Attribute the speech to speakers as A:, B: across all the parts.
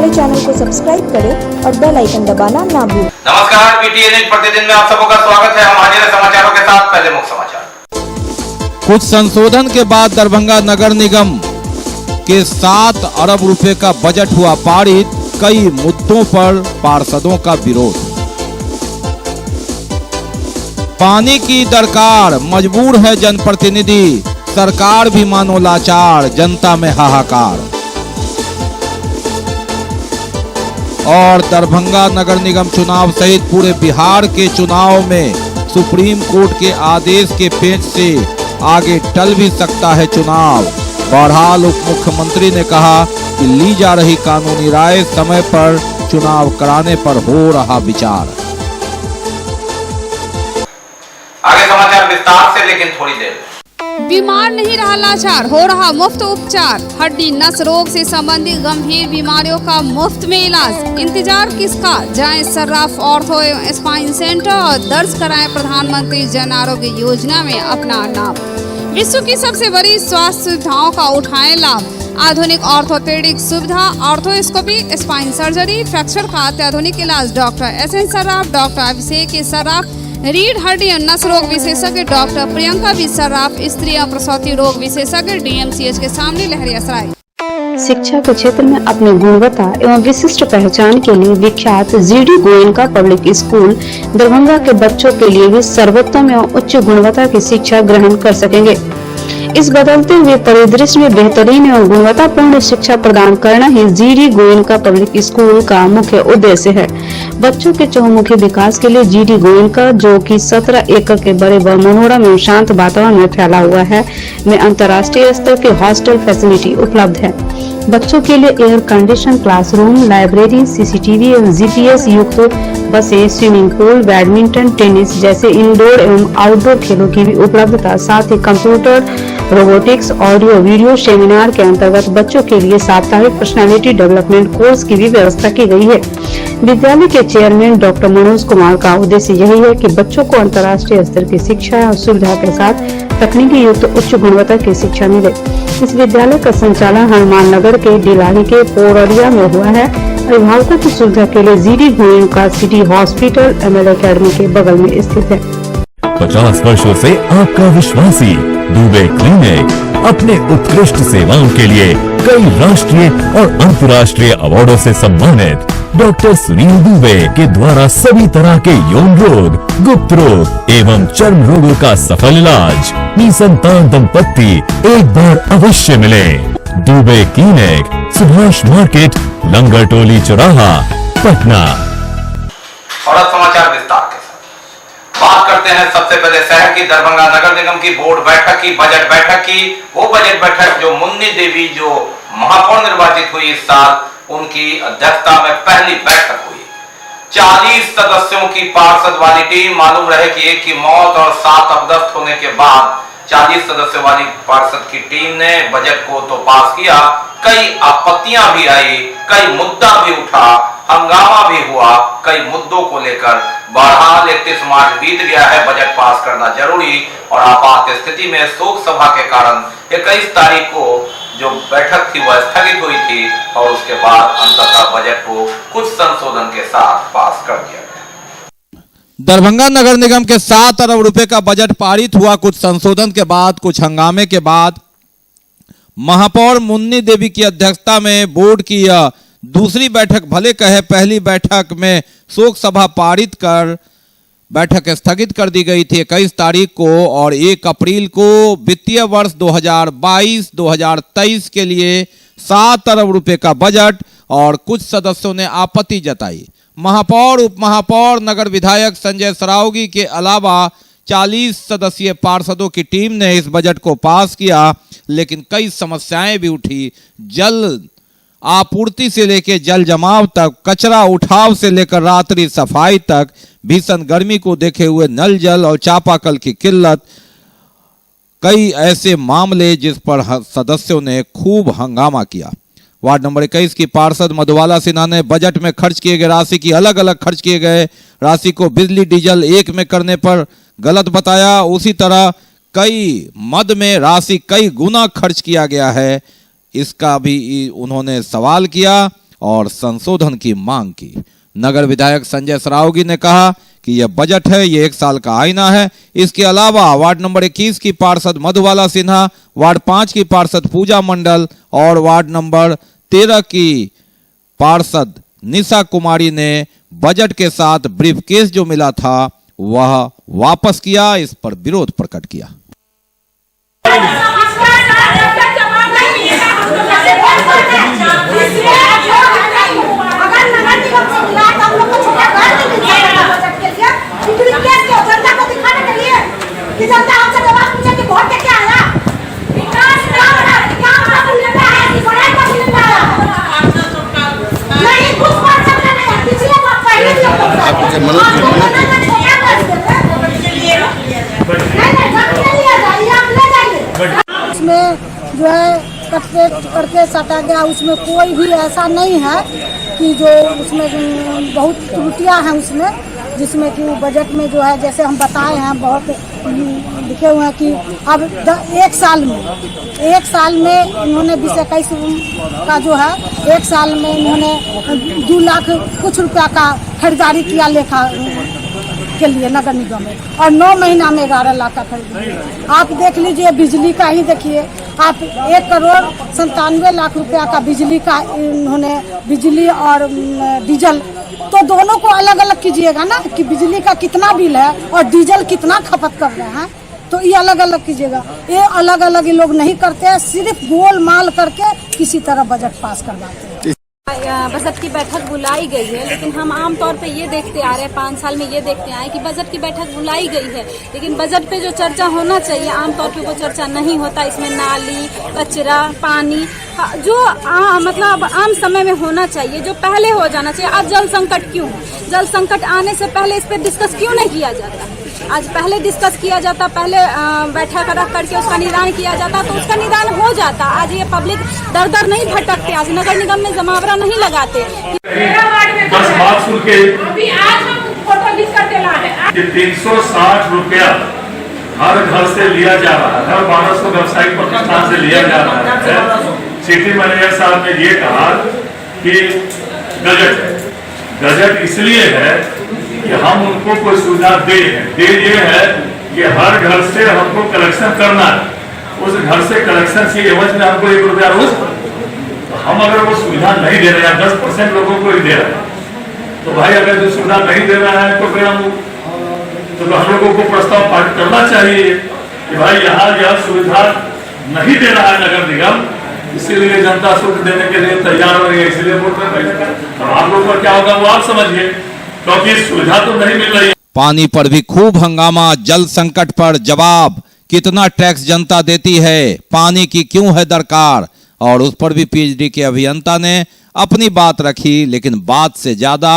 A: हमारे चैनल को सब्सक्राइब करें और बेल आइकन दबाना ना भूलें।
B: नमस्कार, पीटीएन न्यूज प्रतिदिन में आप सबका स्वागत है। हम हाजिर हैं समाचारों के साथ। पहले मुख्य समाचार।
C: कुछ संशोधन के बाद दरभंगा नगर निगम के 7 अरब रुपए का बजट हुआ पारित। कई मुद्दों पर पार्षदों का विरोध। पानी की दरकार, मजबूर है जनप्रतिनिधि, सरकार भी मानो लाचार, जनता में हाहाकार। और दरभंगा नगर निगम चुनाव सहित पूरे बिहार के चुनाव में सुप्रीम कोर्ट के आदेश के पेच से आगे टल भी सकता है चुनाव। बहरहाल उप मुख्यमंत्री ने कहा कि ली जा रही कानूनी राय समय पर चुनाव कराने पर हो रहा विचार।
B: आगे समाचार विस्तार से, लेकिन थोड़ी देर।
D: बीमार नहीं रहा लाचार, हो रहा मुफ्त उपचार। हड्डी नस रोग से संबंधित गंभीर बीमारियों का मुफ्त में इलाज। इंतजार किसका, जाएं सर्राफ ऑर्थो एवं स्पाइन सेंटर और दर्ज कराएं प्रधानमंत्री जन आरोग्य योजना में अपना नाम। विश्व की सबसे बड़ी स्वास्थ्य सुविधाओं का उठाएं लाभ। आधुनिक ऑर्थोपेडिक सुविधा, ऑर्थोस्कोपी, स्पाइन सर्जरी, फ्रैक्चर का अत्याधुनिक इलाज। Doctor S N Sarraf, doctor Abhishek Sarraf, रीढ़ हड्डी और नस रोग विशेषज्ञ डॉक्टर प्रियंका बी सर्राफ, स्त्री और प्रसूति रोग विशेषज्ञ डीएमसीएच के सामने लहरियासराय।
E: शिक्षा के क्षेत्र में अपनी गुणवत्ता एवं विशिष्ट पहचान के लिए विख्यात GD Goenka public school Darbhanga के बच्चों के लिए भी सर्वोत्तम एवं उच्च गुणवत्ता की शिक्षा ग्रहण कर सकेंगे। इस बदलते हुए परिदृश्य में बेहतरीन एवं गुणवत्तापूर्ण शिक्षा प्रदान करना ही जीडी गोयनका पब्लिक स्कूल का मुख्य उद्देश्य है। बच्चों के चहुमुखी विकास के लिए जीडी गोयनका, जो कि 17 एकड़ के बड़े व मनोरम एवं शांत वातावरण में फैला हुआ है, में अंतर्राष्ट्रीय स्तर के हॉस्टल फैसिलिटी उपलब्ध है। बच्चों के लिए air condition classroom, library, CCTV एवं जीपीएस युक्त बसें, स्विमिंग पूल, बैडमिंटन, टेनिस जैसे इंडोर एवं आउटडोर खेलों की भी उपलब्धता, साथ ही computer, robotics, audio video seminar के अंतर्गत बच्चों के लिए साप्ताहिक पर्सनालिटी डेवलपमेंट कोर्स की भी व्यवस्था की गई है। विद्यालय के चेयरमैन डॉक्टर मनोज कुमार का उद्देश्य यही है कि बच्चों को अंतर्राष्ट्रीय स्तर की शिक्षा और सुविधा के साथ तकनीकी युक्त उच्च गुणवत्ता की शिक्षा मिले। इस विद्यालय का संचालन हनुमान नगर के डिलाही के पोररिया में हुआ है। अभिभावकों की सुविधा के लिए GD Goenka city hospital ML academy के बगल में स्थित है।
F: 50 वर्षों से आपका विश्वासी दुबे क्लिनिक अपने उत्कृष्ट सेवाओं के लिए कई राष्ट्रीय और अंतर्राष्ट्रीय अवार्डों से सम्मानित डॉक्टर सुनील दुबे के द्वारा सभी तरह के यौन रोग, गुप्त रोग एवं चर्म रोगों का सफल इलाज। निसंतान दंपत्ति एक बार अवश्य मिले। दुबे क्लिनिक, सुभाष मार्केट, लंगर टोली चौराहा, पटना।
B: और अब समाचार विस्तार के साथ। बात करते हैं सबसे पहले शहर की दरभंगा नगर निगम की बोर्ड बैठक की, बजट बैठक की। वो बजट बैठक जो मुन्नी देवी जो महापौर निर्वाचित हुई इस साल, उनकी अध्यक्षता में पहली बैठक हुई। 40 सदस्यों की पार्षद वाली टीम। मालूम रहे कि एक की मौत और 7 अपदस्थ होने के बाद 40 सदस्यों वाली पार्षद की टीम ने बजट को तो पास किया, कई आपत्तियां भी आई, कई मुद्दा भी उठा, हंगामा भी हुआ कई मुद्दों को लेकर। बहरहाल 31 मार्च बीत गया है, बजट पास करना जरूरी और आपात स्थिति में शोक सभा के कारण 21 तारीख को जो बैठक थी वह स्थगित हुई थी और उसके बाद अंततः बजट को कुछ संशोधन के साथ पास कर दिया गया।
C: दरभंगा नगर निगम के 7 अरब रुपए का बजट पारित हुआ। कुछ संशोधन के बाद, कुछ हंगामे के बाद महापौर मुन्नी देवी की अध्यक्षता में बोर्ड की दूसरी बैठक, भले कहे पहली बैठक में शोक सभा पारित कर बैठक स्थगित कर दी गई थी 21 तारीख को और 1 अप्रैल को वित्तीय वर्ष 2022-2023 के लिए 7 अरब रुपए का बजट। और कुछ सदस्यों ने आपत्ति जताई। महापौर, उप महापौर, नगर विधायक संजय सरावगी के अलावा 40 सदस्यीय पार्षदों की टीम ने इस बजट को पास किया, लेकिन कई समस्याएं भी उठी। जल आपूर्ति से लेकर जल जमाव तक, कचरा उठाव से लेकर रात्रि सफाई तक, भीषण गर्मी को देखे हुए नल जल और चापाकल की किल्लत, कई ऐसे मामले जिस पर सदस्यों ने खूब हंगामा किया। वार्ड नंबर 21 की पार्षद मधुबाला सिन्हा ने बजट में खर्च किए गए राशि की, अलग अलग खर्च किए गए राशि को बिजली डीजल एक में करने पर गलत बताया। उसी तरह कई मद में राशि कई गुना खर्च किया गया है, इसका भी उन्होंने सवाल किया। और संशोधन की मांग की। नगर विधायक संजय सरावगी ने कहा कि यह बजट है, ये 1 साल का आईना है। इसके अलावा वार्ड नंबर 21 की पार्षद मधुबाला सिन्हा, वार्ड 5 की पार्षद पूजा मंडल और वार्ड नंबर 13 की पार्षद निशा कुमारी ने बजट के साथ ब्रीफकेस जो मिला था वह वापस किया, इस पर विरोध प्रकट किया।
G: उसमें जो है करके सटा गया, उसमें कोई भी ऐसा नहीं है कि जो उसमें बहुत त्रुटियां हैं उसमें, जिसमें कि बजट में जो है जैसे हम बताए हैं बहुत लिखे हुए हैं कि अब 1 साल में इन्होंने 2021 का जो है 1 साल में इन्होंने 2 लाख कुछ रुपया का खरीदारी किया लेखा के लिए नगर निगम में, और 9 महीना में 11 लाख का खरीद। आप देख लीजिए बिजली का ही देखिए, आप 1,97,00,000 रुपया का बिजली का इन्होंने बिजली और डीजल, तो दोनों को अलग अलग कीजिएगा ना कि बिजली का कितना बिल है और डीजल कितना खपत कर रहे हैं, तो ये अलग अलग कीजिएगा। ये अलग अलग ये लोग नहीं करते हैं, सिर्फ गोलमाल करके किसी तरह बजट पास करवाते हैं।
H: बजट की बैठक बुलाई गई है, लेकिन हम आम तौर पे ये देखते आ रहे हैं 5 साल में ये देखते आए कि बजट की बैठक बुलाई गई है, लेकिन बजट पे जो चर्चा होना चाहिए आम तौर पे वो चर्चा नहीं होता। इसमें नाली, कचरा, पानी जो मतलब आम समय में होना चाहिए, जो पहले हो जाना चाहिए। आज जल संकट क्यों है? जल संकट आने से पहले इस पर डिस्कस क्यों नहीं किया जाता? आज पहले डिस्कस किया जाता, पहले बैठक रख करके उसका निदान किया जाता तो उसका निदान हो जाता। आज ये पब्लिक दर दर नहीं भटकते, आज नगर निगम में जमावड़ा नहीं लगाते।
I: बस बात सुन के अभी आज हम फोटो लिख करके ला रहे हैं कि 360 रुपया हर घर से लिया जा रहा है, हर 1200 व्यावसायिक प्रतिष्ठान से लिया जा रहा है। सिटी मैनेजर साहब ने ये कहा कि गजट इसलिए है कि हम उनको कोई सुविधा दे ये है कि हर घर से हमको कलेक्शन करना है, उस घर से कलेक्शन की एवज में हमको 1 रुपया रोज, तो हम अगर वो सुविधा नहीं दे रहे हैं, 10% लोगों को ही दे रहे हैं, तो भाई अगर जो सुविधा नहीं दे रहा है तो फिर हम लोगों को प्रस्ताव पारित करना चाहिए कि भाई यहाँ यह सुविधा नहीं दे रहा है नगर निगम, इसीलिए जनता शुल्क देने के लिए तैयार हो रही है, इसलिए वोट में बैठेगा। अब आप लोगों का क्या होगा वो आप समझिए, क्योंकि सुविधा तो नहीं मिल रही है।
C: पानी पर भी खूब हंगामा, जल संकट पर जवाब, कितना टैक्स जनता देती है, पानी की क्यों है दरकार, और उस पर भी पीएचडी के अभियंता ने अपनी बात रखी। लेकिन बात से ज्यादा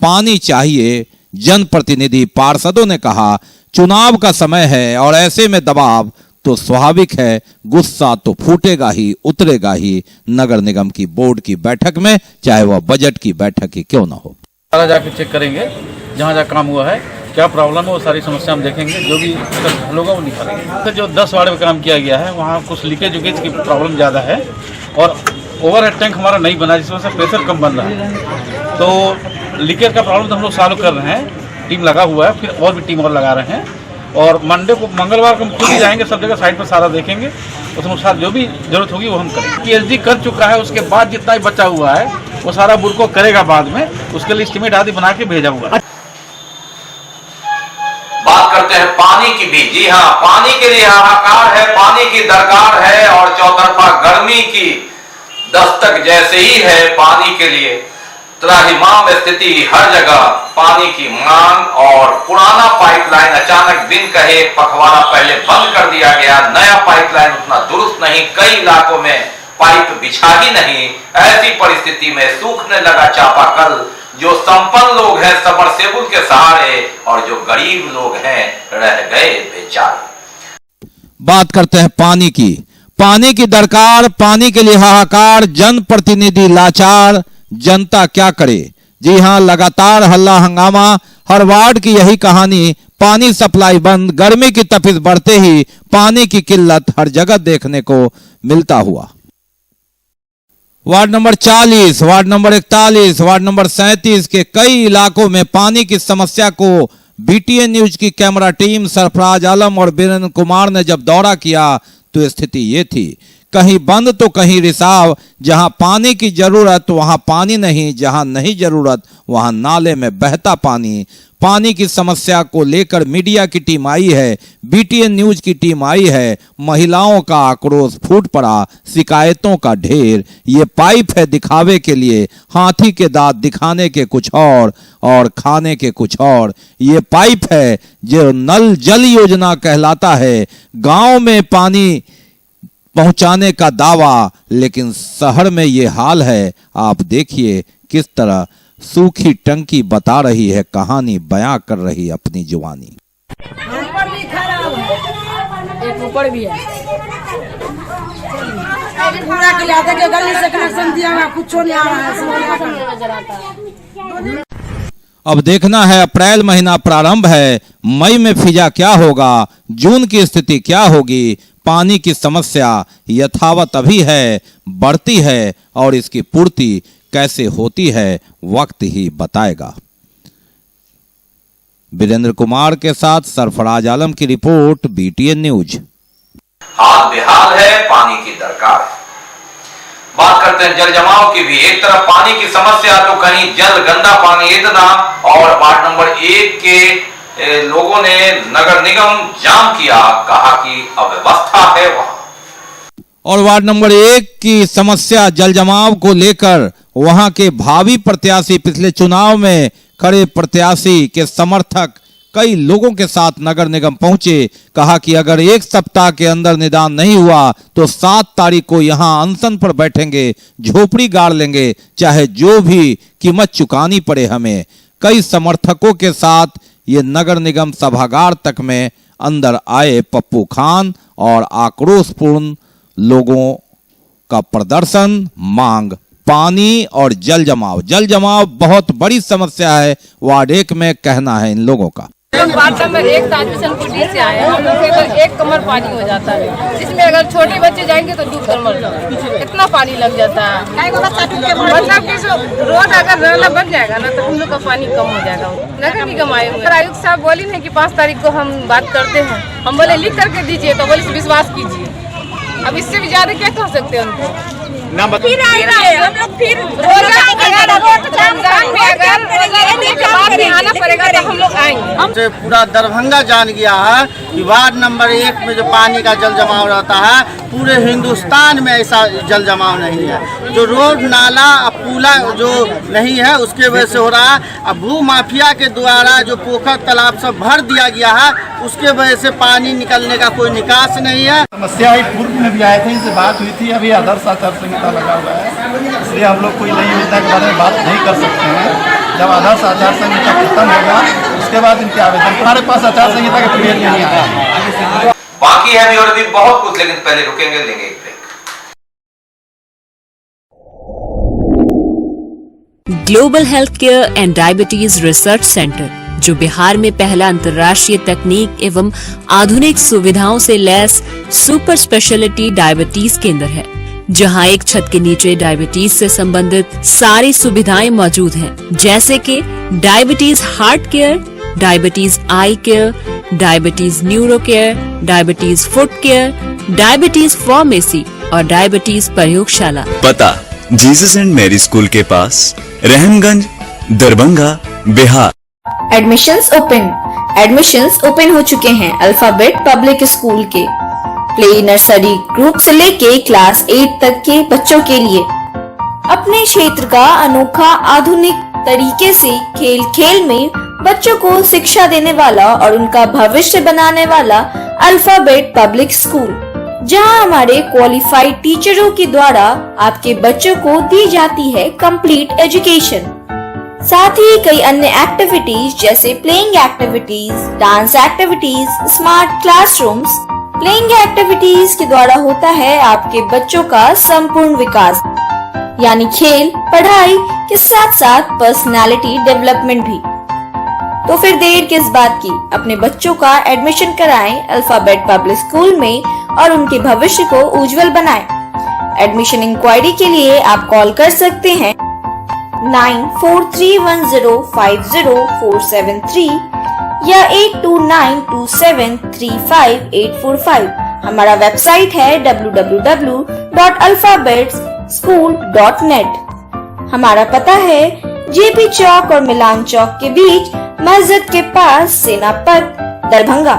C: पानी चाहिए। जनप्रतिनिधि पार्षदों ने कहा चुनाव का समय है और ऐसे में दबाव तो स्वाभाविक है, गुस्सा तो फूटेगा ही, उतरेगा ही नगर निगम की बोर्ड की बैठक में, चाहे वह बजट की बैठक ही क्यों ना हो।
J: सारा जाके चेक करेंगे, जहाँ जहाँ काम हुआ है, क्या प्रॉब्लम है, वो सारी समस्या हम देखेंगे, जो भी हल होगा वो निकालेंगे। तो जो 10 वार्ड में काम किया गया है वहाँ कुछ लीकेज की प्रॉब्लम ज़्यादा है और ओवरहेड टैंक हमारा नहीं बना, जिस वजह से प्रेशर कम बन रहा है। तो लीकेज का प्रॉब्लम तो हम लोग सॉल्व कर रहे हैं, टीम लगा हुआ है, फिर और भी टीम और लगा रहे हैं, और मंगलवार को हम खुद ही जाएंगे, सब जगह साइड पर सारा देखेंगे, उस अनुसार जो भी जरूरत होगी वो हम करेंगे। पीएचडी कर चुका है, उसके बाद जितना भी बचा हुआ है वो सारा बुरको करेगा बाद में, उसके लिए एस्टीमेट आदि बना के भेजा हुआ है।
B: बात करते हैं पानी की भी। जी हाँ, पानी के लिए हाहाकार है, पानी की दरकार है और चौतरफा गर्मी की दस्तक जैसे ही है पानी के लिए। त्राहिमाम स्थिति, हर जगह पानी की मांग, और पुराना पाइपलाइन अचानक दिन कहे पखवाड़ा पहले बंद कर दिया गया, नया पाइपलाइन उतना दुरुस्त नहीं, कई इलाकों में पाइप बिछा ही नहीं। ऐसी परिस्थिति में सूखने लगा चापाकल। जो संपन्न लोग हैं सबमर्सिबल के सहारे और जो गरीब लोग हैं रह गए बेचारे।
C: बात करते हैं पानी की। पानी की दरकार, पानी के लिए हाहाकार, जनप्रतिनिधि लाचार, जनता क्या करे। जी हां, लगातार हल्ला हंगामा, हर वार्ड की यही कहानी। पानी सप्लाई बंद, गर्मी की तपिश बढ़ते ही पानी की किल्लत हर जगह देखने को मिलता हुआ। Ward number 40, ward number 41, ward number 37 के कई इलाकों में पानी की समस्या को बीटीएन न्यूज की कैमरा टीम सरफराज आलम और वीरेंद्र कुमार ने जब दौरा किया तो स्थिति ये थी, कहीं बंद तो कहीं रिसाव। जहां पानी की जरूरत वहां पानी नहीं, जहां नहीं जरूरत वहां नाले में बहता पानी। पानी की समस्या को लेकर मीडिया की टीम आई है, बीटीएन न्यूज की टीम आई है। महिलाओं का आक्रोश फूट पड़ा, शिकायतों का ढेर। ये पाइप है दिखावे के लिए, हाथी के दांत दिखाने के कुछ और खाने के कुछ और। ये पाइप है जो नल जल योजना कहलाता है, गांव में पानी पहुंचाने का दावा, लेकिन शहर में ये हाल है। आप देखिए किस तरह सूखी टंकी बता रही है कहानी, बयां कर रही अपनी जुबानी।
G: ऊपर भी खराब है, एक ऊपर भी है। पूरा किला के गली से कनेक्शन दिया हुआ, कुछ नहीं आ रहा है।
C: अब देखना है, अप्रैल महीना प्रारंभ है, मई में फिजा क्या होगा, जून की स्थिति क्या होगी। पानी की समस्या यथावत अभी है, बढ़ती है और इसकी पूर्ति कैसे होती है वक्त ही बताएगा। वीरेंद्र कुमार के साथ सरफराज आलम की रिपोर्ट, बीटीएन न्यूज।
B: हाल बेहाल है, पानी की दरकार है। बात करते हैं जल जमाव की भी। एक तरफ पानी की समस्या तो कहीं जल गंदा पानी इतना, और वार्ड नंबर 1 के लोगों ने नगर निगम जाम किया, कहा कि अव्यवस्था है वहां।
C: और वार्ड नंबर 1 की समस्या जल जमाव को लेकर वहां के भावी प्रत्याशी, पिछले चुनाव में खड़े प्रत्याशी के समर्थक कई लोगों के साथ नगर निगम पहुंचे। कहा कि अगर 1 सप्ताह के अंदर निदान नहीं हुआ तो 7 तारीख को यहां अनशन पर बैठेंगे, झोपड़ी गाड़ लेंगे, चाहे जो भी कीमत चुकानी पड़े हमें। कई समर्थकों के साथ ये नगर निगम सभागार तक में अंदर आए पप्पू खान, और आक्रोशपूर्ण लोगों का प्रदर्शन, मांग पानी और जल जमाव बहुत बड़ी समस्या है वार्ड 1 में, कहना है इन लोगों का।
K: वार्ड नंबर 1 ताजपुर से आए हैं, हम लोग के 1 कमर पानी हो जाता है, जिसमें अगर छोटे बच्चे जाएंगे तो डूब कर मर जाएंगे, इतना पानी लग जाता है। मतलब कि रोड अगर नाला बन जाएगा ना तो हम लोग का पानी कम हो जाएगा। नगर निगम आए हुए आयुक्त साहब बोली है कि 5 तारीख को हम बात करते हैं। हम बोले लिख करके दीजिए, तो बोले विश्वास कीजिए। अब इससे भी ज्यादा क्या कह सकते हैं उनको। फिर आएंगे हम लोग, फिर रमजान में अगर आना पड़ेगा तो हम लोग आएंगे।
L: हमसे पूरा दरभंगा जान गया है कि वार्ड नंबर 1 में जो पानी का जल जमाव रहता है, पूरे हिंदुस्तान में ऐसा जल जमाव नहीं है। जो रोड नाला पुला जो नहीं है उसके वजह से हो रहा है। अब भू माफिया के द्वारा जो पोखर तालाब सब भर दिया गया है, उसके वजह से पानी निकलने का कोई निकास नहीं है।
M: समस्या ही पूर्व में भी आए थे, इनसे बात हुई थी। अभी आदर्श आचार संहिता लगा हुआ है, इसलिए हम लोग कोई नई योजना के बारे में बात नहीं कर सकते हैं। जब आदर्श आचार संहिता खत्म होगा उसके बाद इनके आवेदन, हमारे पास आचार संहिता का क्लियर नहीं आया।
B: बाकी है भी और भी बहुत कुछ, लेकिन पहले रुकेंगे, लेंगे एक break.
N: Global health care and diabetes research centre, जो बिहार में पहला अंतर्राष्ट्रीय तकनीक एवं आधुनिक सुविधाओं से लैस सुपर स्पेशलिटी डायबिटीज केंद्र है, जहां एक छत के नीचे डायबिटीज से संबंधित सारी सुविधाएं मौजूद हैं, जैसे कि diabetes heart care, diabetes eye care, diabetes neuro care, diabetes foot care, diabetes pharmacy और डायबिटीज प्रयोगशाला।
O: पता जीसस एंड मैरी स्कूल के पास, रहमगंज, दरभंगा, बिहार।
A: एडमिशंस ओपन हो चुके हैं अल्फाबेट पब्लिक स्कूल के प्ले नर्सरी ग्रुप से लेके क्लास 8 तक के बच्चों के लिए। अपने क्षेत्र का अनोखा आधुनिक तरीके से खेल खेल में बच्चों को शिक्षा देने वाला और उनका भविष्य बनाने वाला अल्फाबेट पब्लिक स्कूल, जहां हमारे क्वालिफाइड टीचरों के द्वारा आपके बच्चों को दी जाती है कंप्लीट एजुकेशन। साथ ही कई अन्य एक्टिविटीज जैसे playing activities, dance activities, smart classrooms. Playing activities के द्वारा होता है आपके बच्चों का संपूर्ण विकास, यानी खेल पढ़ाई के साथ साथ पर्सनालिटी डेवलपमेंट भी। तो फिर देर किस बात की, अपने बच्चों का एडमिशन कराएं अल्फाबेट पब्लिक स्कूल में और उनके भविष्य को उज्जवल बनाएं। एडमिशन इंक्वायरी के लिए आप कॉल कर सकते हैं 9431050473 या 8292735845। हमारा वेबसाइट है www.alphabetschool.net। हमारा पता है जेपी चौक और मिलान चौक के बीच मस्जिद के पास सेनापत दरभंगा।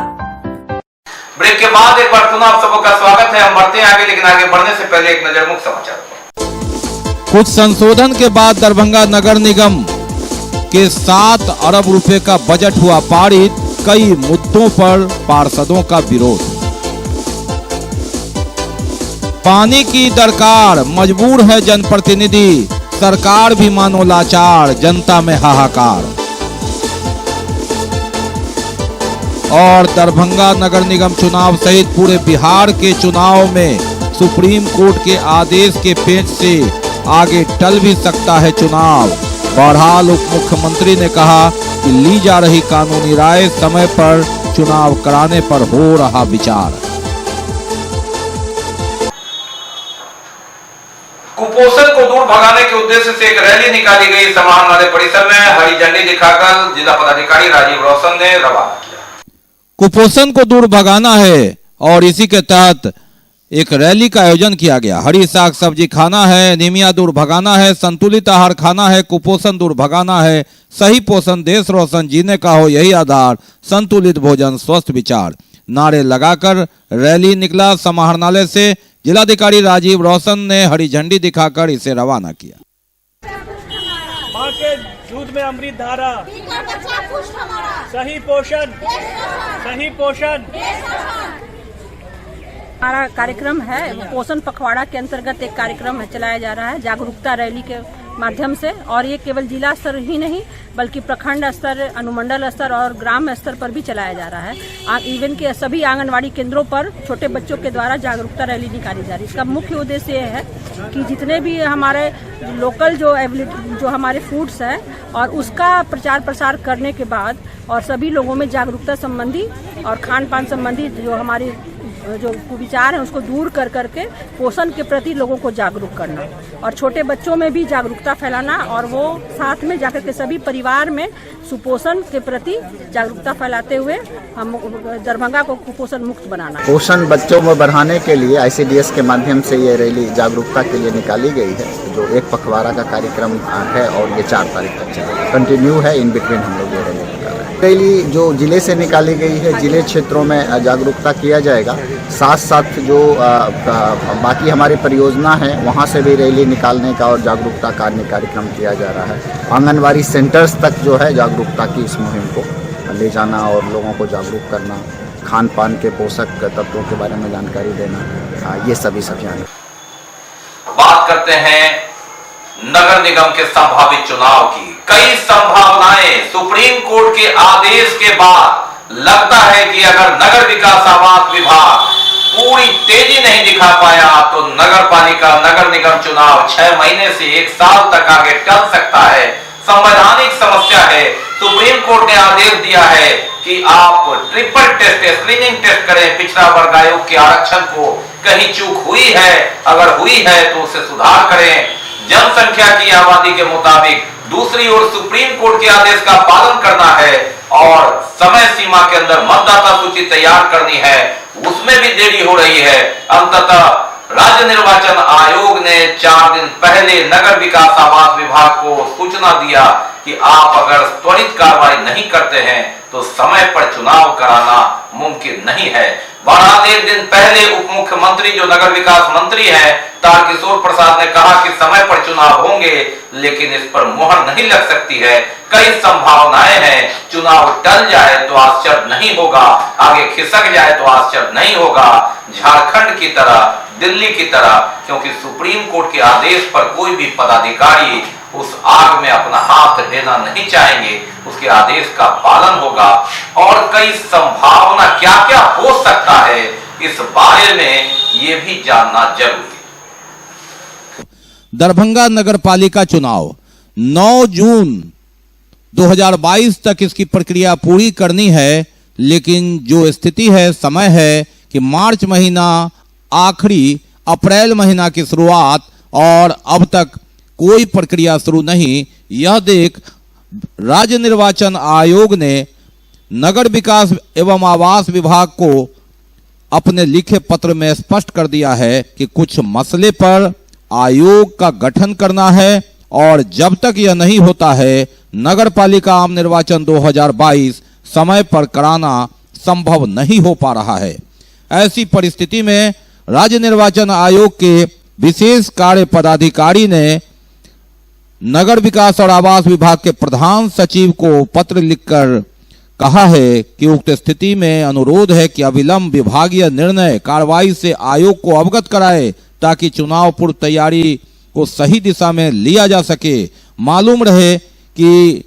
B: ब्रेक के बाद एक बार पुनः आप सबका स्वागत है। हम बढ़ते हैं आगे, लेकिन आगे बढ़ने से पहले एक नजर मुख्य समाचार पर।
C: कुछ संशोधन के बाद दरभंगा नगर निगम के 7 अरब रुपए का बजट हुआ पारित, कई मुद्दों पर पार्षदों का विरोध। पानी की दरकार, मजबूर है जनप्रतिनिधि, सरकार भी मानो लाचार, जनता में हाहाकार। और दरभंगा नगर निगम चुनाव सहित पूरे बिहार के चुनाव में सुप्रीम कोर्ट के आदेश के पेच से आगे टल भी सकता है चुनाव। बहरहाल उप मुख्यमंत्री ने कहा कि ली जा रही कानूनी राय समय पर चुनाव कराने पर हो रहा विचार।
B: कुपोषण को दूर भगाने के उद्देश्य से एक रैली निकाली गई। समाहरणालय परिसर में हरी झंडी दिखाकर जिला पदाधिकारी राजीव रोशन ने रवाना किया।
C: कुपोषण को दूर भगाना है और इसी के तहत एक रैली का आयोजन किया गया। हरी साग सब्जी खाना है, एनीमिया दूर भगाना है, संतुलित आहार खाना है, कुपोषण दूर भगाना है, सही पोषण देश रोशन, जीने का हो यही आधार, संतुलित भोजन स्वस्थ विचार नारे लगाकर रैली निकला। समाहरणालय से जिलाधिकारी राजीव रोशन ने हरी झंडी दिखाकर इसे रवाना किया।
P: मां के दूध में अमृत धारा, सही पोषण, सही पोषण।
K: हमारा कार्यक्रम है पोषण पखवाड़ा के अंतर्गत एक कार्यक्रम चलाया जा रहा है जागरूकता रैली के माध्यम से, और ये केवल जिला स्तर ही नहीं बल्कि प्रखंड स्तर, अनुमंडल स्तर और ग्राम स्तर पर भी चलाया जा रहा है। इवन के सभी आंगनवाड़ी केंद्रों पर छोटे बच्चों के द्वारा जागरूकता रैली निकाली जा रही है। इसका मुख्य उद्देश्य ये है कि जितने भी हमारे लोकल जो हमारे फूड्स हैं और उसका प्रचार प्रसार करने के बाद और सभी लोगों में जागरूकता संबंधी और खान पान संबंधी जो हमारी जो विचार है उसको दूर कर करके पोषण के प्रति लोगों को जागरूक करना और छोटे बच्चों में भी जागरूकता फैलाना, और वो साथ में जाकर के सभी परिवार में सुपोषण के प्रति जागरूकता फैलाते हुए हम दरभंगा को कुपोषण मुक्त बनाना।
Q: पोषण बच्चों में बढ़ाने के लिए ICDS के माध्यम से ये रैली जागरूकता के लिए निकाली गई है, जो एक पखवाड़ा का कार्यक्रम है और ये 4 तारीख तक चलेगा, कंटिन्यू है। इन बिटवीन हम लोग ये रैली निकाल रहे हैं। रैली जो जिले से निकाली गई है, जिले क्षेत्रों में जागरूकता किया जाएगा, साथ साथ जो बाकी हमारी परियोजना है वहाँ से भी रैली निकालने का और जागरूकता कार्यक्रम किया जा रहा है। आंगनवाड़ी सेंटर्स तक जो है जागरूकता की इस मुहिम को ले जाना और लोगों को जागरूक करना, खान पान के पोषक तत्वों के बारे में जानकारी देना, ये सभी अभियान।
B: बात करते हैं नगर निगम के संभावित चुनाव की। कई संभावनाएं सुप्रीम कोर्ट के आदेश के बाद लगता है कि अगर नगर विकास आवास विभाग पूरी तेजी नहीं दिखा पाया तो नगर पालिका नगर निगम चुनाव 6 महीने से 1 साल तक आगे टल सकता है। संवैधानिक समस्या है। सुप्रीम कोर्ट ने आदेश दिया है कि आप ट्रिपल टेस्ट, स्क्रीनिंग टेस्ट करें पिछड़ा वर्ग आयोग के आरक्षण को, कहीं चूक हुई है, अगर हुई है तो उसे सुधार करें जनसंख्या की आबादी के मुताबिक। दूसरी ओर सुप्रीम कोर्ट के आदेश का पालन करना है और समय सीमा के अंदर मतदाता सूची तैयार करनी है, उसमें भी देरी हो रही है। अंततः राज्य निर्वाचन आयोग ने 4 दिन पहले नगर विकास आवास विभाग को सूचना दिया कि आप अगर त्वरित कार्रवाई नहीं करते हैं तो समय पर चुनाव कराना मुमकिन नहीं है। बहरहाल 1 दिन पहले उप मुख्यमंत्री जो नगर विकास मंत्री हैं तारकिशोर प्रसाद ने कहा कि समय पर चुनाव होंगे, लेकिन इस पर मोहर नहीं लग सकती है। कई संभावनाएं हैं, चुनाव टल जाए तो आश्चर्य नहीं होगा, आगे खिसक जाए तो आश्चर्य नहीं होगा, झारखंड की तरह, दिल्ली की तरह, क्योंकि सुप्रीम कोर्ट के आदेश पर कोई भी पदाधिकारी उस आग में अपना हाथ देना नहीं चाहेंगे, उसके आदेश का पालन होगा। और कई संभावना क्या क्या हो सकता है इस बारे में ये भी जानना जरूरी।
C: दरभंगा नगर पालिका चुनाव 9 जून 2022 तक इसकी प्रक्रिया पूरी करनी है, लेकिन जो स्थिति है, समय है कि मार्च महीना आखिरी अप्रैल महीना की शुरुआत और अब तक कोई प्रक्रिया शुरू नहीं, यह देख राज्य निर्वाचन आयोग ने नगर विकास एवं आवास विभाग को अपने लिखे पत्र में स्पष्ट कर दिया है कि कुछ मसले पर आयोग का गठन करना है और जब तक यह नहीं होता है नगर पालिका आम निर्वाचन 2022 समय पर कराना संभव नहीं हो पा रहा है। ऐसी परिस्थिति में राज्य निर्वाचन आयोग के विशेष कार्य पदाधिकारी ने नगर विकास और आवास विभाग के प्रधान सचिव को पत्र लिखकर कहा है कि उक्त स्थिति में अनुरोध है कि अविलंब विभागीय निर्णय कार्रवाई से आयोग को अवगत कराए ताकि चुनाव पूर्व तैयारी को सही दिशा में लिया जा सके। मालूम रहे कि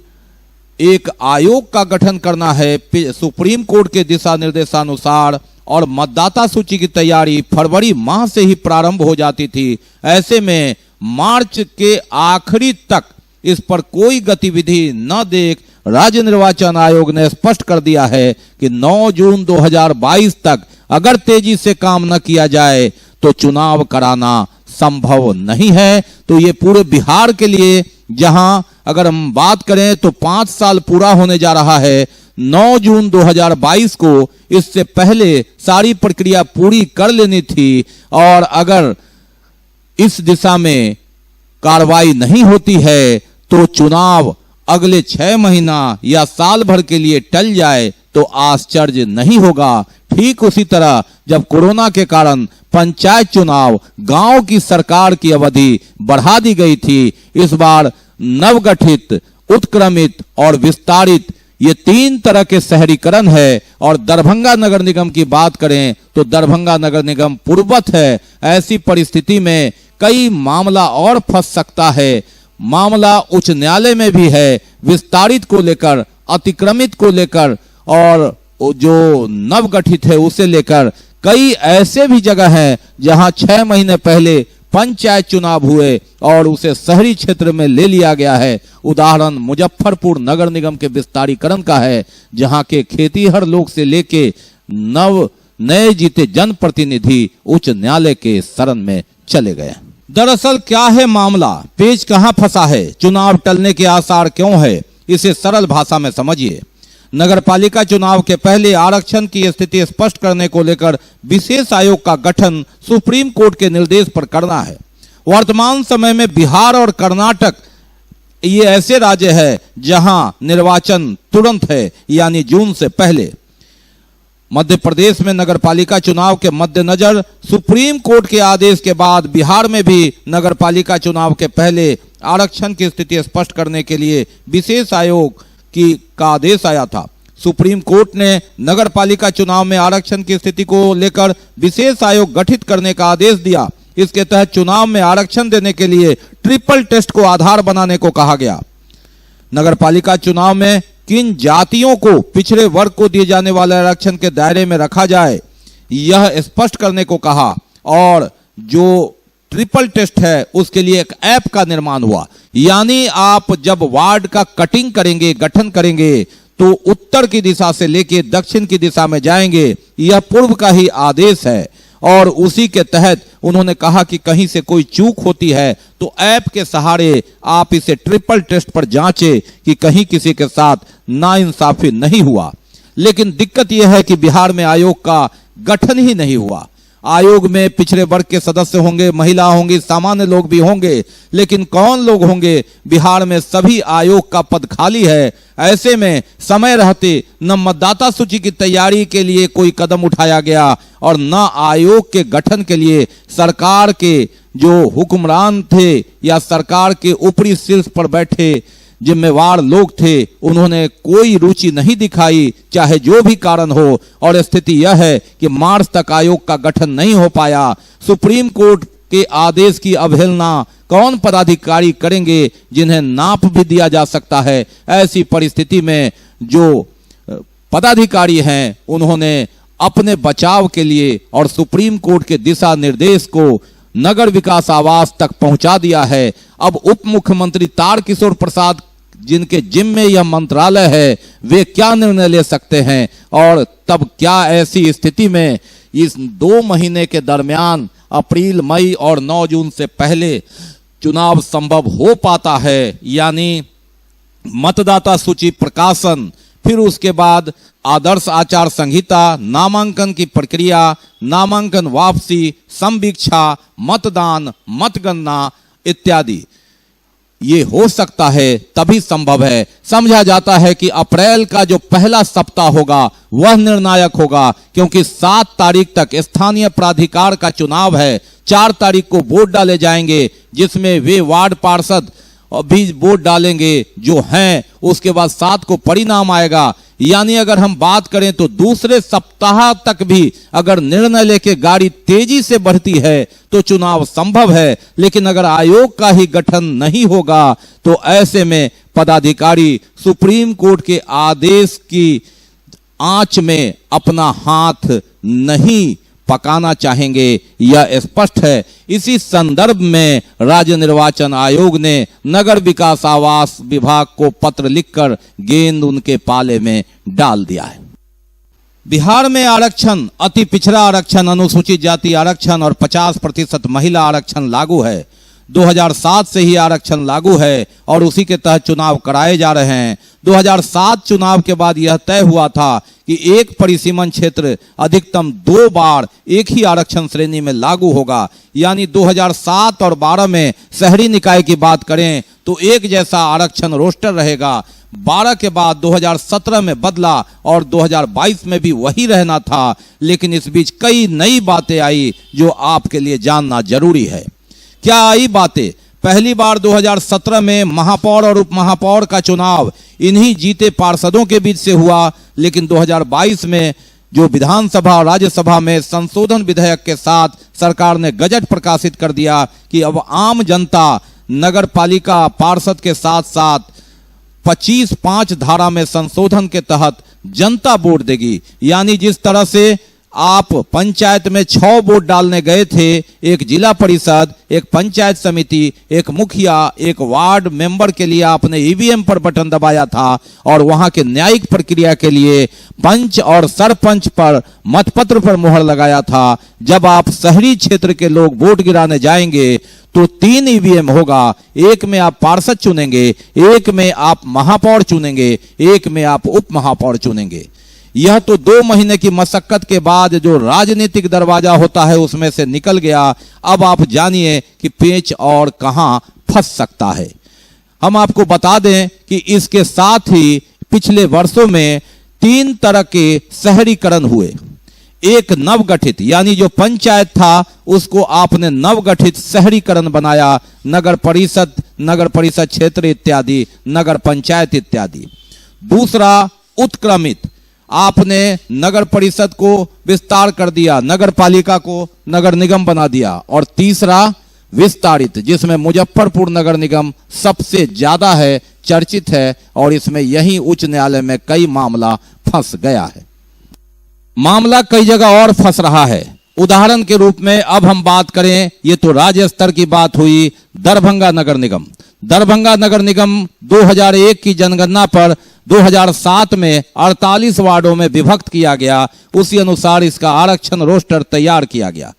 C: एक आयोग का गठन करना है सुप्रीम कोर्ट के दिशा निर्देशानुसार और मतदाता सूची की तैयारी फरवरी माह से ही प्रारंभ हो जाती थी। ऐसे में मार्च के आखिरी तक इस पर कोई गतिविधि न देख राज्य निर्वाचन आयोग ने स्पष्ट कर दिया है कि 9 जून 2022 तक अगर तेजी से काम न किया जाए तो चुनाव कराना संभव नहीं है। तो ये पूरे बिहार के लिए, जहां अगर हम बात करें तो 5 साल पूरा होने जा रहा है, 9 जून 2022 को इससे पहले सारी प्रक्रिया पूरी कर लेनी थी और अगर इस दिशा में कार्रवाई नहीं होती है तो चुनाव अगले 6 महीना या साल भर के लिए टल जाए तो आश्चर्य नहीं होगा। ठीक उसी तरह जब कोरोना के कारण पंचायत चुनाव गांव की सरकार की अवधि बढ़ा दी गई थी, इस बार नवगठित, उत्क्रमित और विस्तारित ये 3 तरह के शहरीकरण है। और दरभंगा नगर निगम की बात करें तो दरभंगा नगर निगम पूर्ववत है। ऐसी परिस्थिति में कई मामला और फंस सकता है। मामला उच्च न्यायालय में भी है, विस्तारित को लेकर, अतिक्रमित को लेकर और जो नवगठित है उसे लेकर। कई ऐसे भी जगह हैं जहां 6 महीने पहले पंचायत चुनाव हुए और उसे शहरी क्षेत्र में ले लिया गया है। उदाहरण मुजफ्फरपुर नगर निगम के विस्तारीकरण का है, जहां के खेतीहर लोग से लेके नए जीते जनप्रतिनिधि उच्च न्यायालय के शरण में चले गए। दरअसल क्या है मामला, पेच कहां फंसा है, चुनाव टलने के आसार क्यों है, इसे सरल भाषा में समझिए। नगरपालिका चुनाव के पहले आरक्षण की स्थिति स्पष्ट करने को लेकर विशेष आयोग का गठन सुप्रीम कोर्ट के निर्देश पर करना है। वर्तमान समय में बिहार और कर्नाटक ये ऐसे राज्य है जहां निर्वाचन तुरंत है, यानी जून से पहले। मध्य प्रदेश में नगरपालिका चुनाव के मद्देनजर सुप्रीम कोर्ट के आदेश के बाद बिहार में भी नगरपालिका चुनाव के पहले आरक्षण की स्थिति स्पष्ट करने के लिए विशेष आयोग का आदेश आया था। सुप्रीम कोर्ट ने नगरपालिका चुनाव में आरक्षण की स्थिति को लेकर विशेष आयोग गठित करने का आदेश दिया। इसके तहत चुनाव में आरक्षण देने के लिए ट्रिपल टेस्ट को आधार बनाने को कहा गया। नगरपालिका चुनाव में किन जातियों को पिछड़े वर्ग को दिए जाने वाले आरक्षण के दायरे में रखा जाए, यह स्पष्ट करने को कहा। और जो ट्रिपल टेस्ट है उसके लिए एक ऐप का निर्माण हुआ, यानी आप जब वार्ड का कटिंग करेंगे, गठन करेंगे, तो उत्तर की दिशा से लेके दक्षिण की दिशा में जाएंगे। यह पूर्व का ही आदेश है और उसी के तहत उन्होंने कहा कि कहीं से कोई चूक होती है तो ऐप के सहारे आप इसे ट्रिपल टेस्ट पर जांचें कि कहीं किसी के साथ नाइंसाफी नहीं हुआ। लेकिन दिक्कत यह है कि बिहार में आयोग का गठन ही नहीं हुआ। आयोग में पिछड़े वर्ग के सदस्य होंगे, महिला होंगी, सामान्य लोग भी होंगे, लेकिन कौन लोग होंगे? बिहार में सभी आयोग का पद खाली है। ऐसे में समय रहते न मतदाता सूची की तैयारी के लिए कोई कदम उठाया गया और न आयोग के गठन के लिए सरकार के जो हुक्मरान थे या सरकार के ऊपरी शीर्ष पर बैठे जिम्मेवार लोग थे, उन्होंने कोई रुचि नहीं दिखाई, चाहे जो भी कारण हो। और स्थिति यह है कि मार्च तक आयोग का गठन नहीं हो पाया। सुप्रीम कोर्ट के आदेश की अवहेलना कौन पदाधिकारी करेंगे जिन्हें नाप भी दिया जा सकता है? ऐसी परिस्थिति में जो पदाधिकारी हैं उन्होंने अपने बचाव के लिए और सुप्रीम कोर्ट के दिशा निर्देश को नगर विकास आवास तक पहुंचा दिया है। अब उप मुख्यमंत्री तारकिशोर प्रसाद जिनके जिम्मे यह मंत्रालय है वे क्या निर्णय ले सकते हैं, और तब क्या ऐसी स्थिति में इस 2 महीने के दरमियान अप्रैल, मई और 9 जून से पहले चुनाव संभव हो पाता है। यानी मतदाता सूची प्रकाशन, फिर उसके बाद आदर्श आचार संहिता, नामांकन की प्रक्रिया, नामांकन वापसी, संवीक्षा, मतदान, मतगणना इत्यादि। ये हो सकता है, तभी संभव है। समझा जाता है कि अप्रैल का जो पहला सप्ताह होगा वह निर्णायक होगा, क्योंकि 7 तारीख तक स्थानीय प्राधिकार का चुनाव है। 4 तारीख को वोट डाले जाएंगे, जिसमें वे वार्ड पार्षद भी वोट डालेंगे जो हैं। उसके बाद 7 को परिणाम आएगा। यानी अगर हम बात करें तो दूसरे सप्ताह तक भी अगर निर्णय लेके गाड़ी तेजी से बढ़ती है तो चुनाव संभव है। लेकिन अगर आयोग का ही गठन नहीं होगा तो ऐसे में पदाधिकारी सुप्रीम कोर्ट के आदेश की आंच में अपना हाथ नहीं पकाना चाहेंगे, यह स्पष्ट है। इसी संदर्भ में राज्य निर्वाचन आयोग ने नगर विकास आवास विभाग को पत्र लिखकर गेंद उनके पाले में डाल दिया है। बिहार में आरक्षण, अति पिछड़ा आरक्षण, अनुसूचित जाति आरक्षण और 50% महिला आरक्षण लागू है। 2007 से ही आरक्षण लागू है और उसी के तहत चुनाव कराए जा रहे हैं। 2007 चुनाव के बाद यह तय हुआ था कि एक परिसीमन क्षेत्र अधिकतम 2 बार एक ही आरक्षण श्रेणी में लागू होगा। यानी 2007 और 12 में शहरी निकाय की बात करें तो एक जैसा आरक्षण रोस्टर रहेगा। 12 के बाद 2017 में बदला और 2022 में भी वही रहना था। लेकिन इस बीच कई नई बातें आई जो आपके लिए जानना जरूरी है। क्या आई बातें? पहली बार 2017 में महापौर और उपमहापौर का चुनाव इन्हीं जीते पार्षदों के बीच से हुआ। लेकिन 2022 में जो विधानसभा और राज्यसभा में संशोधन विधेयक के साथ सरकार ने गजट प्रकाशित कर दिया कि अब आम जनता नगर पालिका पार्षद के साथ साथ 25(5) धारा में संशोधन के तहत जनता वोट देगी। यानी जिस तरह से आप पंचायत में 6 वोट डालने गए थे, एक जिला परिषद, एक पंचायत समिति, एक मुखिया, एक वार्ड मेंबर के लिए आपने ईवीएम पर बटन दबाया था और वहां के न्यायिक प्रक्रिया के लिए पंच और सरपंच पर मतपत्र पर मुहर लगाया था। जब आप शहरी क्षेत्र के लोग वोट गिराने जाएंगे तो 3 ईवीएम होगा। एक में आप पार्षद चुनेंगे, एक में आप महापौर चुनेंगे, एक में आप उप महापौर चुनेंगे। यह तो 2 महीने की मशक्कत के बाद जो राजनीतिक दरवाजा होता है उसमें से निकल गया। अब आप जानिए कि पेच और कहां फंस सकता है। हम आपको बता दें कि इसके साथ ही पिछले वर्षों में 3 तरह के शहरीकरण हुए। एक नवगठित, यानी जो पंचायत था उसको आपने नवगठित शहरीकरण बनाया, नगर परिषद क्षेत्र इत्यादि, नगर पंचायत इत्यादि। दूसरा उत्क्रमित, आपने नगर परिषद को विस्तार कर दिया, नगर पालिका को नगर निगम बना दिया। और तीसरा विस्तारित, जिसमें मुजफ्फरपुर नगर निगम सबसे ज्यादा है, चर्चित है और इसमें यही उच्च न्यायालय में कई मामला फंस गया है। मामला कई जगह और फंस रहा है। उदाहरण के रूप में अब हम बात करें, ये तो राज्य स्तर की बात हुई, दरभंगा नगर निगम। दरभंगा नगर निगम 2001 की जनगणना पर 2007 में 48 वार्डों में विभक्त किया गया। उसी अनुसार इसका आरक्षण रोस्टर तैयार किया गया।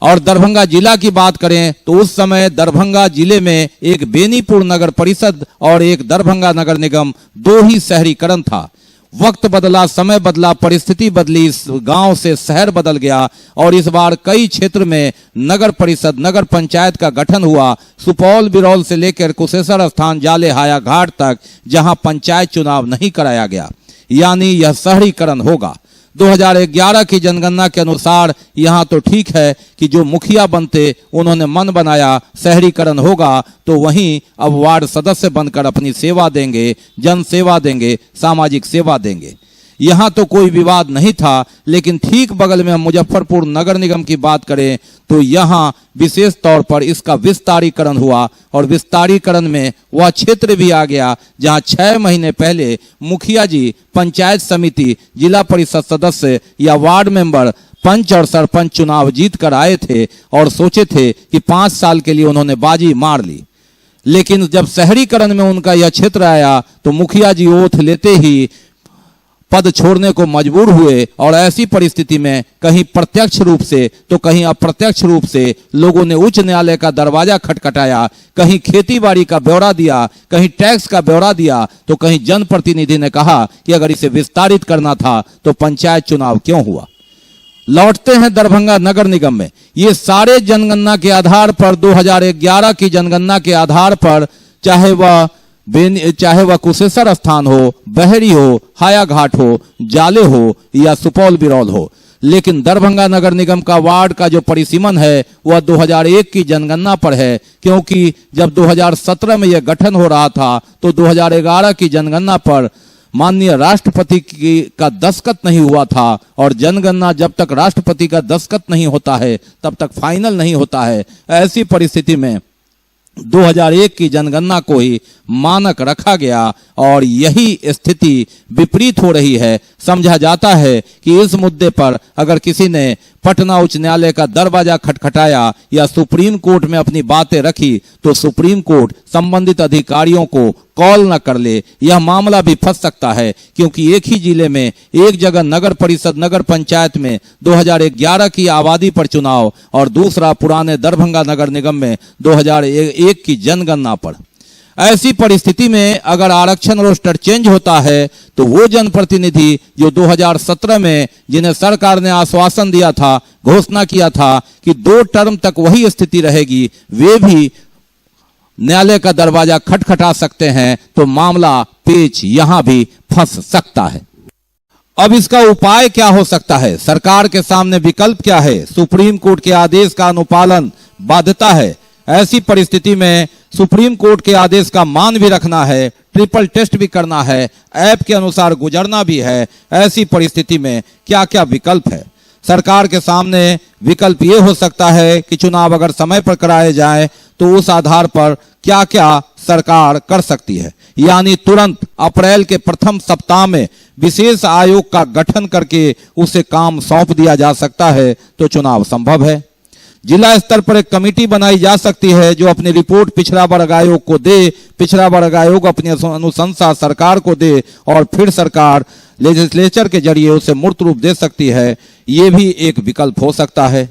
C: और दरभंगा जिला की बात करें तो उस समय दरभंगा जिले में एक बेनीपुर नगर परिषद और एक दरभंगा नगर निगम, 2 ही शहरीकरण था। वक्त बदला, समय बदला, परिस्थिति बदली, इस गांव से शहर बदल गया और इस बार कई क्षेत्र में नगर परिषद, नगर पंचायत का गठन हुआ। सुपौल, बिरौल से लेकर कुशेश्वर स्थान, जाले, हाया घाट तक, जहां पंचायत चुनाव नहीं कराया गया। यानी यह शहरीकरण होगा। 2011 की जनगणना के अनुसार यहां तो ठीक है कि जो मुखिया बनते उन्होंने मन बनाया शहरीकरण होगा, तो वहीं अब वार्ड सदस्य बनकर अपनी सेवा देंगे, जन सेवा देंगे, सामाजिक सेवा देंगे। यहां तो कोई विवाद नहीं था। लेकिन ठीक बगल में हम मुजफ्फरपुर नगर निगम की बात करें तो यहां विशेष तौर पर इसका विस्तारीकरण हुआ और विस्तारीकरण में वह क्षेत्र भी आ गया जहां 6 महीने पहले मुखिया जी, पंचायत समिति, जिला परिषद सदस्य या वार्ड मेंबर, पंच और सरपंच चुनाव जीत कर आए थे और सोचे थे कि 5 साल के लिए उन्होंने बाजी मार ली। लेकिन जब शहरीकरण में उनका यह क्षेत्र आया तो मुखिया जी ओथ लेते ही पद छोड़ने को मजबूर हुए और ऐसी परिस्थिति में कहीं प्रत्यक्ष रूप से तो कहीं अप्रत्यक्ष रूप से लोगों ने उच्च न्यायालय का दरवाजा खटखटाया, कहीं खेतीबाड़ी का ब्यौरा दिया, कहीं टैक्स का ब्यौरा दिया, तो कहीं जनप्रतिनिधि ने कहा कि अगर इसे विस्तारित करना था तो पंचायत चुनाव क्यों हुआ। लौटते हैं दरभंगा नगर निगम में। ये सारे जनगणना के आधार पर 2011 की जनगणना के आधार पर चाहे वह कुशेश्वर स्थान हो, बहरी हो, हायाघाट हो, जाले हो या सुपौल बिरौल हो, लेकिन दरभंगा नगर निगम का वार्ड का जो परिसीमन है वह 2001 की जनगणना पर है, क्योंकि जब 2017 में यह गठन हो रहा था तो 2011 की जनगणना पर माननीय राष्ट्रपति का दस्तखत नहीं हुआ था, और जनगणना जब तक राष्ट्रपति का दस्तखत नहीं होता है तब तक फाइनल नहीं होता है। ऐसी परिस्थिति में 2001 की जनगणना को ही मानक रखा गया और यही स्थिति विपरीत हो रही है। समझा जाता है कि इस मुद्दे पर अगर किसी ने पटना उच्च न्यायालय का दरवाजा खटखटाया या सुप्रीम कोर्ट में अपनी बातें रखी तो सुप्रीम कोर्ट संबंधित अधिकारियों को कॉल न कर ले, यह मामला भी फंस सकता है, क्योंकि एक ही जिले में एक जगह नगर परिषद नगर पंचायत में 2011 की आबादी पर चुनाव और दूसरा पुराने दरभंगा नगर निगम में 2001 की जनगणना पर। ऐसी परिस्थिति में अगर आरक्षण रोस्टर चेंज होता है तो वो जनप्रतिनिधि जो 2017 में जिन्हें सरकार ने आश्वासन दिया था, घोषणा किया था कि 2 टर्म तक वही स्थिति रहेगी, वे भी न्यायालय का दरवाजा खटखटा सकते हैं, तो मामला पेच यहां भी फंस सकता है। अब इसका उपाय क्या हो सकता है? सरकार के सामने विकल्प क्या है? सुप्रीम कोर्ट के आदेश का अनुपालन बाध्यता है। ऐसी परिस्थिति में सुप्रीम कोर्ट के आदेश का मान भी रखना है, ट्रिपल टेस्ट भी करना है, ऐप के अनुसार गुजरना भी है। ऐसी परिस्थिति में क्या क्या विकल्प है? सरकार के सामने विकल्प ये हो सकता है कि चुनाव अगर समय पर कराए जाए तो उस आधार पर क्या क्या सरकार कर सकती है, यानी तुरंत अप्रैल के प्रथम सप्ताह में विशेष आयोग का गठन करके उसे काम सौंप दिया जा सकता है तो चुनाव संभव है। जिला स्तर पर एक कमेटी बनाई जा सकती है जो अपनी रिपोर्ट पिछड़ा वर्ग आयोग को दे, पिछड़ा वर्ग आयोग अपनी अनुशंसा सरकार को दे और फिर सरकार लेजिस्लेचर के जरिए उसे मूर्त रूप दे सकती है। ये भी एक विकल्प हो सकता है।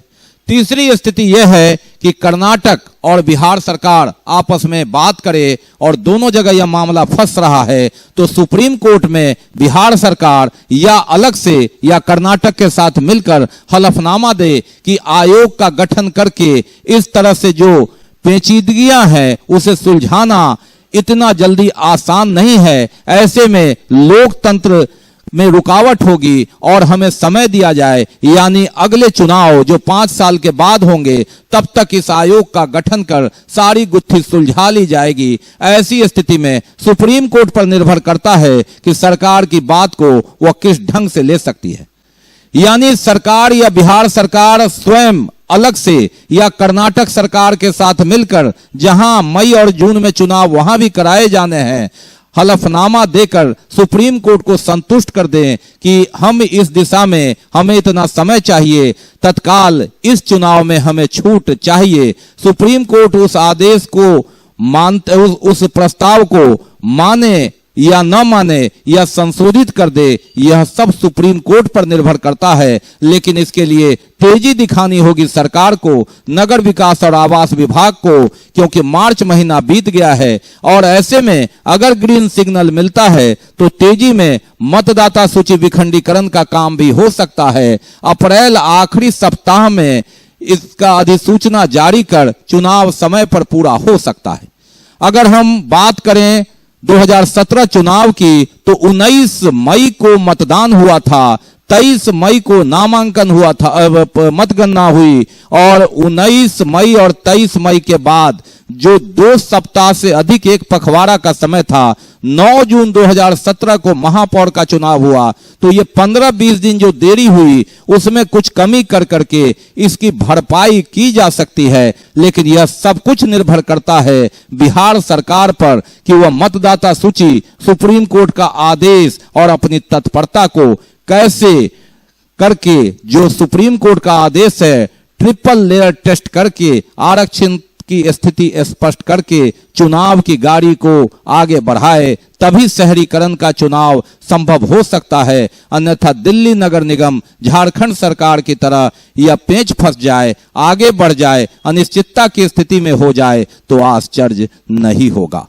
C: तीसरी स्थिति यह है कि कर्नाटक और बिहार सरकार आपस में बात करे और दोनों जगह यह मामला फंस रहा है तो सुप्रीम कोर्ट में बिहार सरकार या अलग से या कर्नाटक के साथ मिलकर हलफनामा दे कि आयोग का गठन करके इस तरह से जो पेचीदगियां हैं उसे सुलझाना इतना जल्दी आसान नहीं है। ऐसे में लोकतंत्र में रुकावट होगी और हमें समय दिया जाए, यानी अगले चुनाव जो 5 साल के बाद होंगे तब तक इस आयोग का गठन कर सारी गुत्थी सुलझा ली जाएगी। ऐसी स्थिति में सुप्रीम कोर्ट पर निर्भर करता है कि सरकार की बात को वह किस ढंग से ले सकती है, यानी सरकार या बिहार सरकार स्वयं अलग से या कर्नाटक सरकार के साथ मिलकर जहां मई और जून में चुनाव वहां भी कराए जाने हैं, हलफनामा देकर सुप्रीम कोर्ट को संतुष्ट कर दें कि हम इस दिशा में हमें इतना समय चाहिए, तत्काल इस चुनाव में हमें छूट चाहिए। सुप्रीम कोर्ट उस आदेश को मानते, उस प्रस्ताव को माने या न माने या संशोधित कर दे, यह सब सुप्रीम कोर्ट पर निर्भर करता है। लेकिन इसके लिए तेजी दिखानी होगी सरकार को, नगर विकास और आवास विभाग को, क्योंकि मार्च महीना बीत गया है और ऐसे में अगर ग्रीन सिग्नल मिलता है तो तेजी में मतदाता सूची विखंडीकरण का काम भी हो सकता है। अप्रैल आखिरी सप्ताह में इसका अधिसूचना जारी कर चुनाव समय पर पूरा हो सकता है। अगर हम बात करें 2017 चुनाव की तो 19 मई को मतदान हुआ था, 23 मई को नामांकन हुआ था, मतगणना हुई और 19 मई और 23 मई के बाद जो 2 सप्ताह से अधिक एक पखवाड़ा का समय था, 9 जून 2017 को महापौर का चुनाव हुआ। तो ये 15-20 दिन जो देरी हुई उसमें कुछ कमी कर करके इसकी भरपाई की जा सकती है, लेकिन यह सब कुछ निर्भर करता है बिहार सरकार पर कि वह मतदाता सूची, सुप्रीम कोर्ट का आदेश और अपनी तत्परता को कैसे करके जो सुप्रीम कोर्ट का आदेश है ट्रिपल लेयर टेस्ट करके आरक्षण की स्थिति स्पष्ट करके चुनाव की गाड़ी को आगे बढ़ाए, तभी शहरीकरण का चुनाव संभव हो सकता है। अन्यथा दिल्ली नगर निगम झारखंड सरकार की तरह यह पेंच फंस जाए, आगे बढ़ जाए, अनिश्चितता की स्थिति में हो जाए तो आश्चर्य नहीं होगा।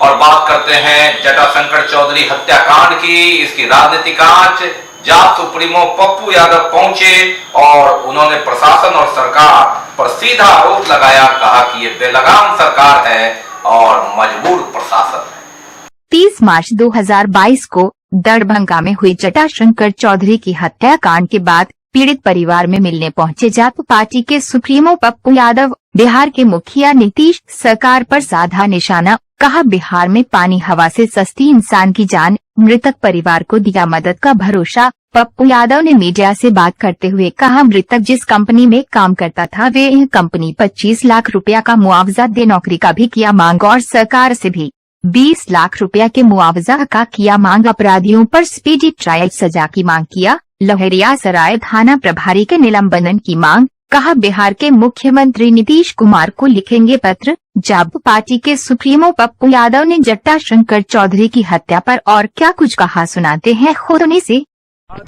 B: और बात करते हैं जटाशंकर चौधरी हत्याकांड की। इसकी राजनीतिक आंच जाप सुप्रीमो पप्पू यादव पहुंचे और उन्होंने प्रशासन और सरकार पर सीधा आरोप लगाया, कहा कि ये बेलगाम सरकार है और मजबूर प्रशासन है।
R: 30 मार्च 2022 को दरभंगा में हुई जटाशंकर चौधरी की हत्याकांड के बाद पीड़ित परिवार में मिलने पहुंचे जाप पार्टी के सुप्रीमो पप्पू यादव, बिहार के मुखिया नीतीश सरकार पर साधा निशाना, कहा बिहार में पानी हवा से सस्ती, इंसान की जान, मृतक परिवार को दिया मदद का भरोसा। पप्पू यादव ने मीडिया से बात करते हुए कहा, मृतक जिस कंपनी में काम करता था वे यह कंपनी 25 लाख रुपया का मुआवजा दे, नौकरी का भी किया मांग और सरकार से भी 20 लाख रुपया के मुआवजा का किया मांग। अपराधियों पर स्पीडी ट्रायल सजा की मांग किया। लहरियासराय थाना प्रभारी के निलंबन की मांग, कहा बिहार के मुख्यमंत्री नीतीश कुमार को लिखेंगे पत्र। जाप पार्टी के सुप्रीमो पप्पू यादव ने जटाशंकर चौधरी की हत्या पर और क्या कुछ कहा, सुनाते हैं खुद उन्हीं से।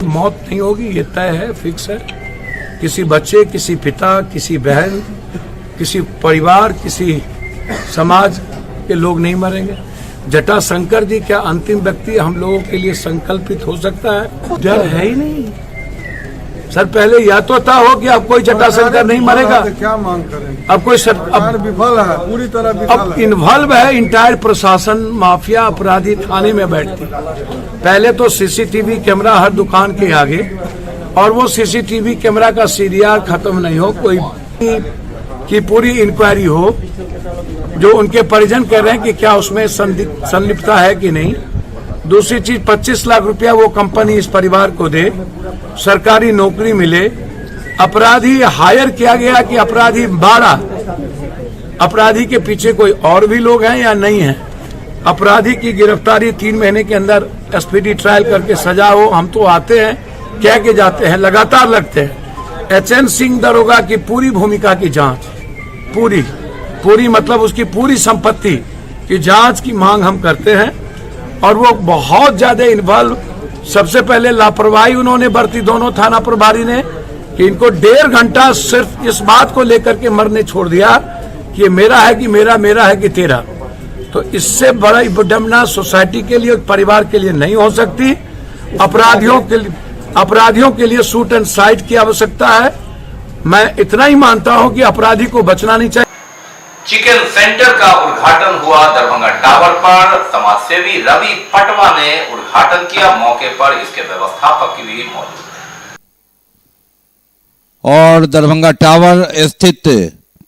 S: मौत नहीं होगी, ये तय है, फिक्स है। किसी बच्चे, किसी पिता, किसी बहन, किसी परिवार, किसी समाज के लोग नहीं मरेंगे। जटाशंकर जी क्या अंतिम व्यक्ति हम लोगों के लिए संकल्पित हो सकता है? डर है ही नहीं सर। पहले या तो था हो कि अब कोई जटाशंकर नहीं मरेगा,
T: क्या मांग करेंगे?
S: अब कोई
T: अब विफल है, पूरी तरह विफल
S: अब इन्वॉल्व है इंटायर प्रशासन, माफिया, अपराधी थाने में बैठती। पहले तो सीसीटीवी कैमरा हर दुकान के आगे, और वो सीसीटीवी कैमरा का सीरियल खत्म नहीं हो, कोई की पूरी इंक्वायरी हो। जो उनके परिजन कह रहे हैं कि क्या उसमें संलिप्तता है कि नहीं। दूसरी चीज, 25 लाख रुपया वो कंपनी इस परिवार को दे, सरकारी नौकरी मिले, अपराधी हायर किया गया कि अपराधी 12, अपराधी के पीछे कोई और भी लोग हैं या नहीं है। अपराधी की गिरफ्तारी 3 महीने के अंदर स्पीडी ट्रायल करके सजा हो। हम तो आते हैं, कह के जाते हैं, लगातार लगते हैं। HN सिंह दरोगा की पूरी भूमिका की जांच, पूरी मतलब उसकी पूरी संपत्ति की जांच की मांग हम करते हैं। और वो बहुत ज्यादा इन्वॉल्व, सबसे पहले लापरवाही उन्होंने बरती दोनों थाना प्रभारी ने, कि इनको 1.5 घंटा सिर्फ इस बात को लेकर के मरने छोड़ दिया कि ये मेरा है कि मेरा है कि तेरा। तो इससे बड़ा विडंबना सोसाइटी के लिए, परिवार के लिए नहीं हो सकती। अपराधियों के लिए शूट एंड साइट की आवश्यकता है। मैं इतना ही मानता हूं कि अपराधी को बचना नहीं चाहिए।
B: चिकन सेंटर का उद्घाटन हुआ दरभंगा टावर पर। समाजसेवी रवि पटवा ने उद्घाटन किया। मौके पर इसके व्यवस्थापक भी मौजूद है।
C: और दरभंगा टावर स्थित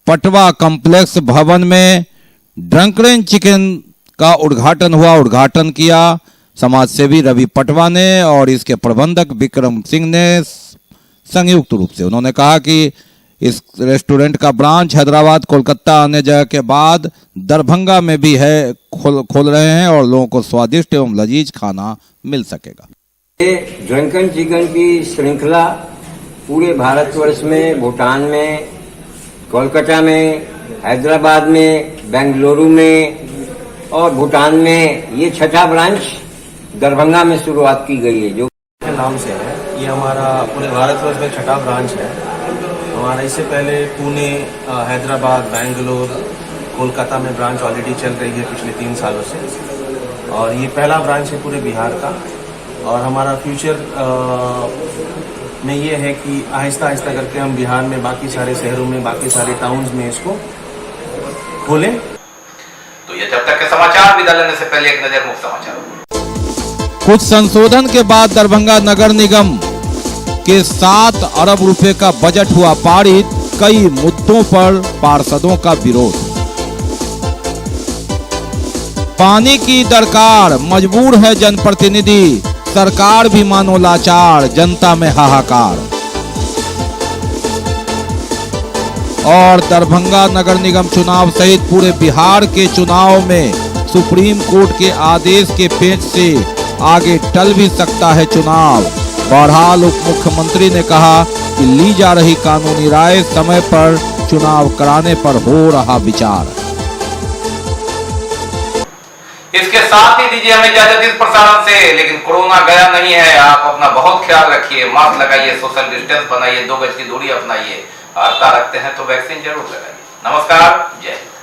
C: पटवा कॉम्प्लेक्स भवन में ड्रंकरेन चिकन का उद्घाटन हुआ। उद्घाटन किया समाजसेवी रवि पटवा ने और इसके प्रबंधक विक्रम सिंह ने संयुक्त रूप से। उन्होंने कहा कि इस रेस्टोरेंट का ब्रांच हैदराबाद, कोलकाता, अन्य जगह के बाद दरभंगा में भी है, खोल रहे हैं और लोगों को स्वादिष्ट एवं लजीज खाना मिल सकेगा।
U: ये ड्रंकन चिकन की श्रृंखला पूरे भारतवर्ष में, भूटान में, कोलकाता में, हैदराबाद में, बेंगलुरु में और भूटान में, ये 6ठा ब्रांच दरभंगा में शुरुआत की गई है। जो
V: के नाम से है, ये हमारा पूरे भारतवर्ष में 6ठा ब्रांच है। हमारा इससे पहले पुणे, हैदराबाद, बेंगलोर, कोलकाता में ब्रांच ऑलरेडी चल रही है पिछले 3 सालों से, और ये पहला ब्रांच है पूरे बिहार का। और हमारा फ्यूचर में ये है कि आहिस्ता आहिस्ता करके हम बिहार में बाकी सारे शहरों में, बाकी सारे टाउन्स में इसको खोलें।
B: तो ये जब तक के समाचार, विदा लेने से पहले एक नजर मुख्य समाचार।
C: कुछ संशोधन के बाद दरभंगा नगर निगम के 7 अरब रुपए का बजट हुआ पारित। कई मुद्दों पर पार्षदों का विरोध। पानी की दरकार, मजबूर है जनप्रतिनिधि, सरकार भी मानो लाचार, जनता में हाहाकार। और दरभंगा नगर निगम चुनाव सहित पूरे बिहार के चुनाव में सुप्रीम कोर्ट के आदेश के पेंच से आगे टल भी सकता है चुनाव। बहरहाल उप मुख्यमंत्री ने कहा कि ली जा रही कानूनी राय समय पर चुनाव कराने पर हो रहा विचार।
B: इसके साथ ही दीजिए हमें इजाजत इस प्रसारण से, लेकिन कोरोना गया नहीं है। आप अपना बहुत ख्याल रखिए, मास्क लगाइए, सोशल डिस्टेंस बनाइए, 2 गज की दूरी अपनाइए। आस्था रखते हैं तो वैक्सीन जरूर लगाइए। नमस्कार, जय हिंद।